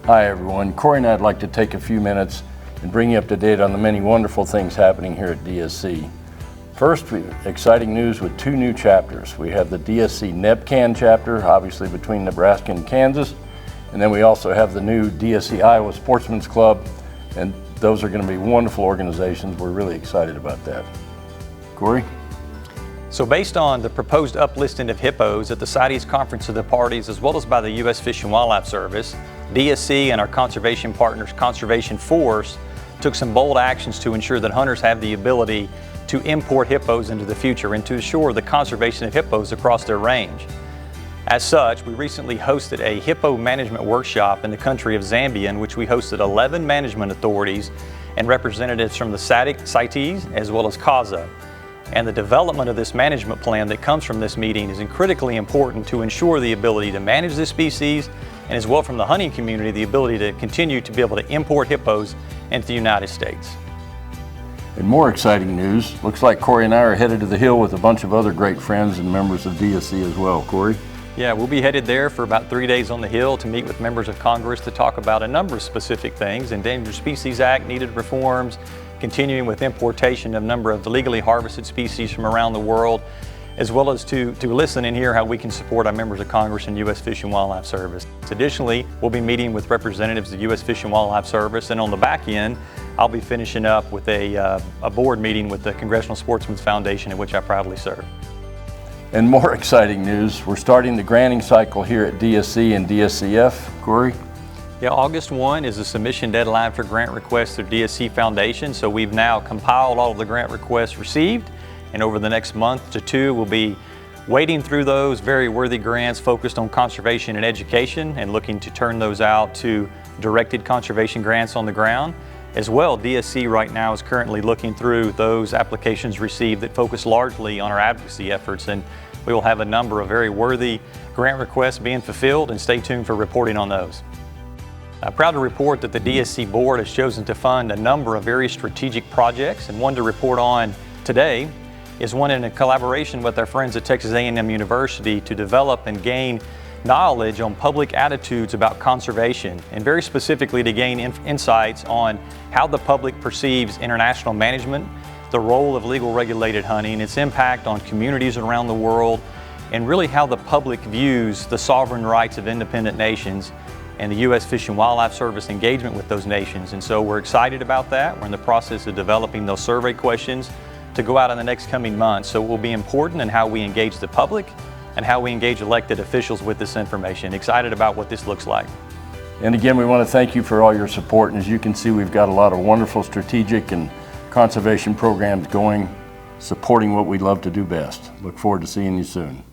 Hi everyone, Corey and I'd like to take a few minutes and bring you up to date on the many wonderful things happening here at DSC. First, we have exciting news with two new chapters. We have the DSC NEPCAN chapter, obviously between Nebraska and Kansas, and then we also have the new DSC Iowa Sportsman's Club, and those are going to be wonderful organizations. We're really excited about that. Corey? So based on the proposed uplisting of hippos at the CITES Conference of the Parties, as well as by the U.S. Fish and Wildlife Service, DSC and our conservation partners, Conservation Force, took some bold actions to ensure that hunters have the ability to import hippos into the future and to assure the conservation of hippos across their range. As such, we recently hosted a hippo management workshop in the country of Zambia, in which we hosted 11 management authorities and representatives from the CITES as well as CAZA. And the development of this management plan that comes from this meeting is critically important to ensure the ability to manage this species, and as well from the hunting community, the ability to continue to be able to import hippos into the United States. In more exciting news, looks like Corey and I are headed to the Hill with a bunch of other great friends and members of DSC as well. Corey? Yeah, we'll be headed there for about 3 days on the Hill to meet with members of Congress to talk about a number of specific things: Endangered Species Act, needed reforms, continuing with importation of a number of illegally harvested species from around the world, as well as to listen and hear how we can support our members of Congress and U.S. Fish and Wildlife Service. Additionally, we'll be meeting with representatives of the U.S. Fish and Wildlife Service, and on the back end, I'll be finishing up with a board meeting with the Congressional Sportsmen's Foundation, in which I proudly serve. And more exciting news, we're starting the granting cycle here at DSC and DSCF. Corey? Yeah, August 1 is the submission deadline for grant requests through DSC Foundation, so we've now compiled all of the grant requests received, and over the next month to two, we'll be wading through those very worthy grants focused on conservation and education and looking to turn those out to directed conservation grants on the ground. As well, DSC right now is currently looking through those applications received that focus largely on our advocacy efforts, and we will have a number of very worthy grant requests being fulfilled, and stay tuned for reporting on those. I'm proud to report that the DSC board has chosen to fund a number of very strategic projects, and one to report on today is one in a collaboration with our friends at Texas A&M University to develop and gain knowledge on public attitudes about conservation, and very specifically to gain insights on how the public perceives international management, the role of legal regulated hunting, its impact on communities around the world, and really how the public views the sovereign rights of independent nations and the U.S. Fish and Wildlife Service engagement with those nations. And so we're excited about that. We're in the process of developing those survey questions to go out in the next coming months. So it will be important in how we engage the public and how we engage elected officials with this information. Excited about what this looks like. And again, we want to thank you for all your support. And as you can see, we've got a lot of wonderful strategic and conservation programs going, supporting what we love to do best. Look forward to seeing you soon.